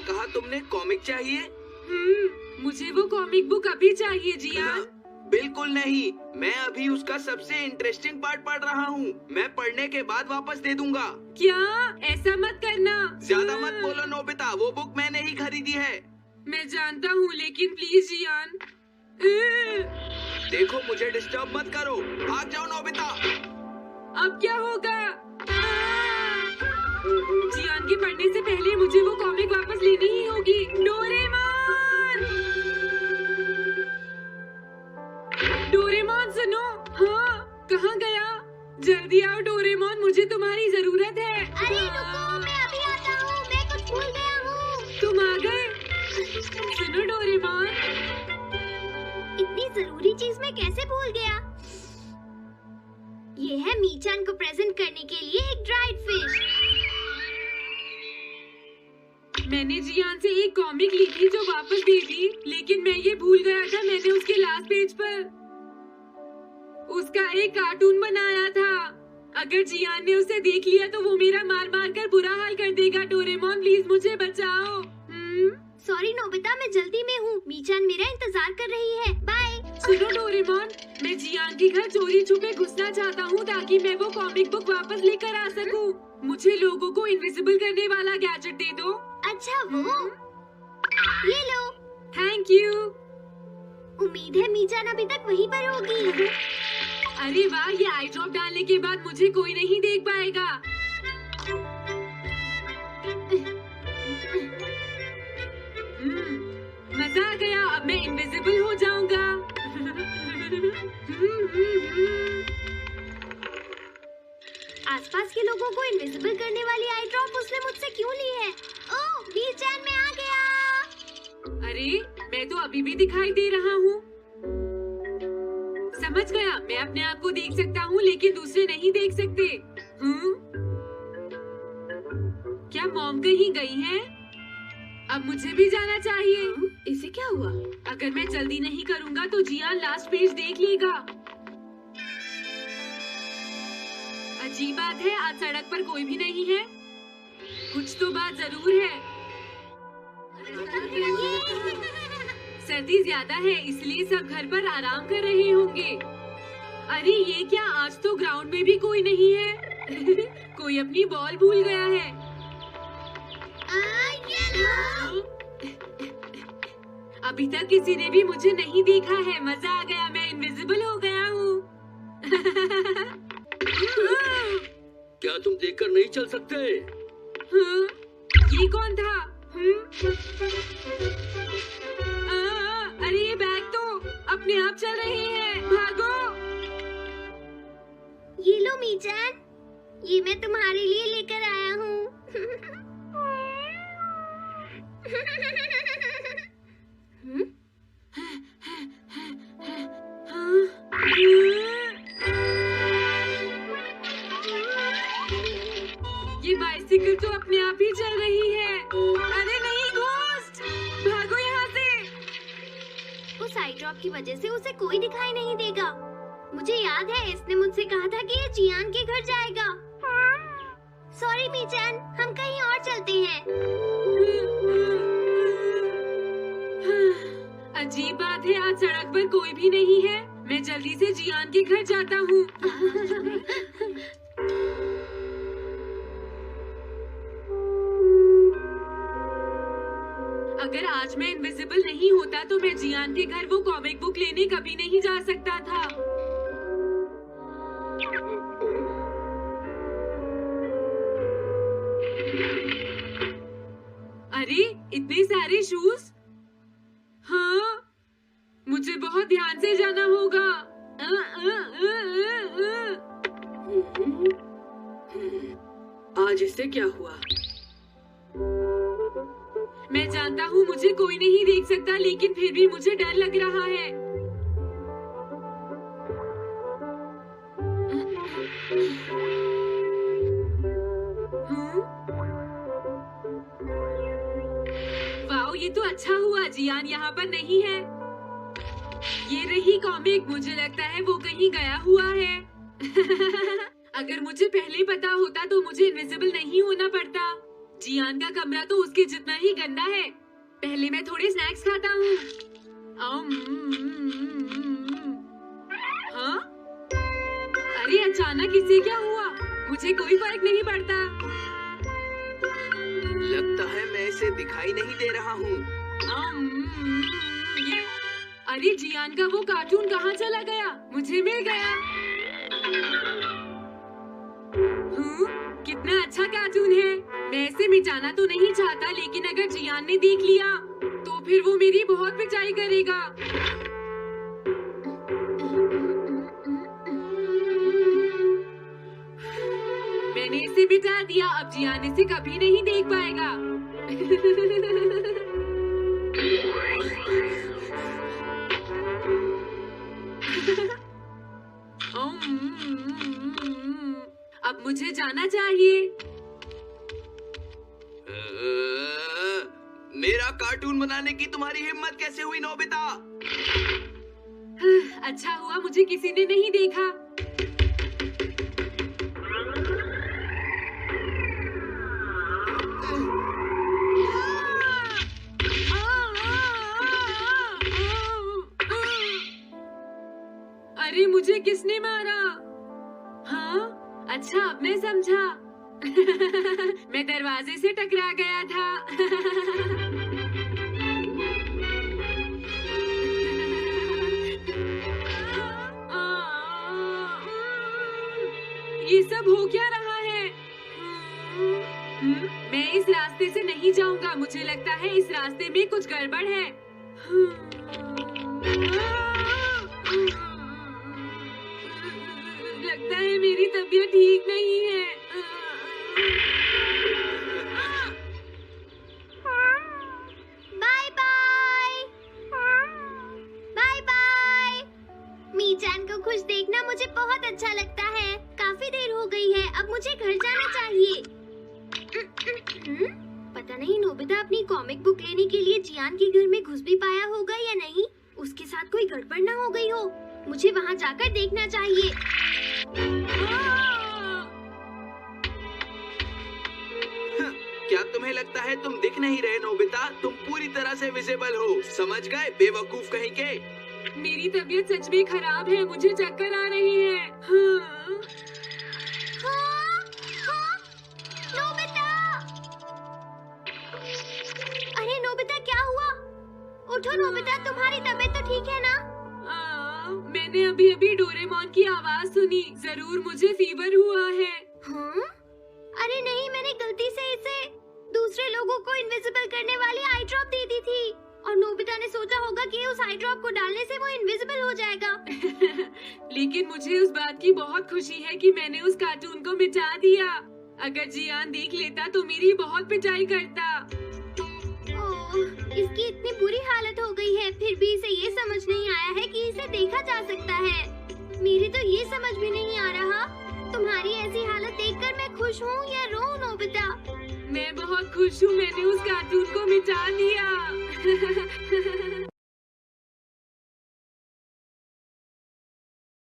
कहा तुमने कॉमिक चाहिए? मुझे वो कॉमिक बुक अभी चाहिए जियान। बिल्कुल नहीं, मैं अभी उसका सबसे इंटरेस्टिंग पार्ट पढ़ रहा हूँ। मैं पढ़ने के बाद वापस दे दूंगा। क्या? ऐसा मत करना। ज्यादा मत बोलो नोबिता, वो बुक मैंने ही खरीदी है। मैं जानता हूँ, लेकिन प्लीज जियान। देखो मुझे डिस्टर्ब मत करो, भाग जाओ नोबिता। अब क्या होगा? जियान के पढ़ने से पहले मुझे वो कॉमिक वापस लेनी ही होगी। डोरेमोन! डोरेमोन सुनो। हाँ, कहाँ गया? जल्दी आओ डोरेमोन, मुझे तुम्हारी जरूरत है। अरे रुको, मैं अभी आता हूँ, मैं कुछ भूल गया हूँ। तुम आ गए? सुनो डोरेमोन, इतनी जरूरी चीज मैं कैसे भूल गया? ये है मीचान को प्रेजेंट करने के लिए एक ड्राइड फिश। मैंने जियान से एक कॉमिक ली थी जो वापस दे दी, लेकिन मैं ये भूल गया था मैंने उसके लास्ट पेज पर उसका एक कार्टून बनाया था। अगर जियान ने उसे देख लिया तो वो मेरा मार मार कर बुरा हाल कर देगा। डोरेमोन प्लीज मुझे बचाओ। सॉरी नोबिता, मैं जल्दी में हूँ। मीचान मेरा इंतजार कर रही है। बाय। सुनो डोरेमोन, मैं जियान के घर चोरी छुपे घुसना चाहता हूँ ताकि मैं वो कॉमिक बुक वापस लेकर आ सकूँ। मुझे लोगों को इनविजिबल करने वाला गैजेट दे दो। अच्छा वो, ये लो। Thank you. उम्मीद है मीचान अभी तक वहीं पर होगी। अरे वाह, ये आई ड्रॉप डालने के बाद मुझे कोई नहीं देख पाएगा। मजा आ गया, अब मैं इनविजिबल हो जाऊंगा। आसपास के लोगों को इनविजिबल करने वाली आई ड्रॉप उसने मुझसे क्यों ली है? ओह, मीचान मैं आ गया। अरे, मैं तो अभी भी दिखाई दे रहा हूँ। समझ गया, मैं अपने आप को देख सकता हूँ लेकिन दूसरे नहीं देख सकते। क्या मॉम कहीं गई है? अब मुझे भी जाना चाहिए। इसे क्या हुआ? अगर मैं जल्दी नहीं करूँगा तो जियान लास्ट पेज देख लेगा। अजीब बात है, आज सड़क पर कोई भी नहीं है। कुछ तो बात जरूर है। सर्दी ज्यादा है इसलिए सब घर पर आराम कर रहे होंगे। अरे ये क्या, आज तो ग्राउंड में भी कोई नहीं है। कोई अपनी बॉल भूल गया है। अभी तक किसी ने भी मुझे नहीं देखा है। मजा आ गया, मैं इनविजिबल हो गया हूँ। क्या तुम देखकर नहीं चल सकते? ये कौन था? अरे ये बैग तो अपने आप चल रहे हैं। भागो। ये लो मीचान, ये मैं तुम्हारे लिए लेकर आया हूँ। ये बाइसिकल तो अपने आप ही चल रही है। अरे नहीं, घोस्ट! भागो यहाँ से। उस आई ड्रॉप की वजह से उसे कोई दिखाई नहीं देगा। मुझे याद है इसने मुझसे कहा था कि ये जियान के घर जाएगा। सॉरी मीचान, हम कहीं और चलते हैं। अजीब बात है, आज सड़क पर कोई भी नहीं है। मैं जल्दी से जियान के घर जाता हूँ। अगर आज मैं इनविजिबल नहीं होता तो मैं जियान के घर वो कॉमिक बुक लेने कभी नहीं जा सकता था। अरे इतने सारे शूज। हाँ, मुझे बहुत ध्यान से जाना होगा। आज इससे क्या हुआ? मैं जानता हूँ मुझे कोई नहीं देख सकता, लेकिन फिर भी मुझे डर लग रहा है। वाओ, ये तो अच्छा हुआ जियान यहाँ पर नहीं है। ये रही कॉमिक, मुझे लगता है वो कहीं गया हुआ है। अगर मुझे पहले पता होता तो मुझे इनविजिबल नहीं होना पड़ता। जियान का कमरा तो उसके जितना ही गंदा है। पहले मैं थोड़े स्नैक्स खाता हूँ। हाँ? अरे अचानक इससे क्या हुआ? मुझे कोई फर्क नहीं पड़ता। लगता है मैं इसे दिखाई नहीं दे रहा हूँ। अरे जियान का वो कार्टून कहाँ चला गया? मुझे मिल गया। कितना अच्छा कार्टून है। मैं इसे मिटाना तो नहीं चाहता, लेकिन अगर जियान ने देख लिया तो फिर वो मेरी बहुत पिटाई करेगा। मैंने इसे मिटा दिया। अब जियान इसे कभी नहीं देख पाएगा। अब मुझे जाना चाहिए। मेरा कार्टून बनाने की तुम्हारी हिम्मत कैसे हुई नोबिता? अच्छा हुआ मुझे किसी ने नहीं देखा। अरे मुझे किसने मारा? हाँ, अच्छा अब मैं समझा। मैं दरवाजे से टकरा गया था। ये सब हो क्या रहा है? मैं इस रास्ते से नहीं जाऊंगा। मुझे लगता है इस रास्ते में कुछ गड़बड़ है। लगता है मेरी तबीयत ठीक नहीं है। Bye bye. Bye bye. मीचान को खुश देखना मुझे बहुत अच्छा लगता है। काफी देर हो गई है, अब मुझे घर जाना चाहिए। पता नहीं नोबिता अपनी कॉमिक बुक लेने के लिए जियान के घर में घुस भी पाया होगा या नहीं। उसके साथ कोई गड़बड़ ना हो गई हो। मुझे वहाँ जाकर देखना चाहिए। क्या तुम्हें लगता है तुम दिख नहीं रहे नोबिता? तुम पूरी तरह से विजिबल हो। समझ गए बेवकूफ कहीं के। मेरी तबीयत सच में खराब है। मुझे चक्कर आ रही है। नोबिता! अरे नोबिता क्या हुआ? उठो नोबिता, तुम्हारी तबीयत तो ठीक है ना? मैंने अभी अभी डोरेमोन की आवाज सुनी। जरूर मुझे फीवर हुआ है। हाँ? अरे नहीं, मैंने गलती से इसे दूसरे लोगों को इनविजिबल करने वाली आई ड्रॉप दे दी थी और नोबिता ने सोचा होगा कि उस आई ड्रॉप को डालने से वो इनविजिबल हो जाएगा। लेकिन मुझे उस बात की बहुत खुशी है कि मैंने उस कार्टून को मिटा दिया। अगर जियान देख लेता तो मेरी बहुत पिटाई करता। इसकी इतनी बुरी हालत हो गई है, फिर भी इसे ये समझ नहीं आया है कि इसे देखा जा सकता है। मेरे तो ये समझ भी नहीं आ रहा। तुम्हारी ऐसी हालत देखकर मैं खुश हूँ या रोऊं नोबिता? मैं बहुत खुश हूँ। मैंने उस कार्टून को मिटा दिया।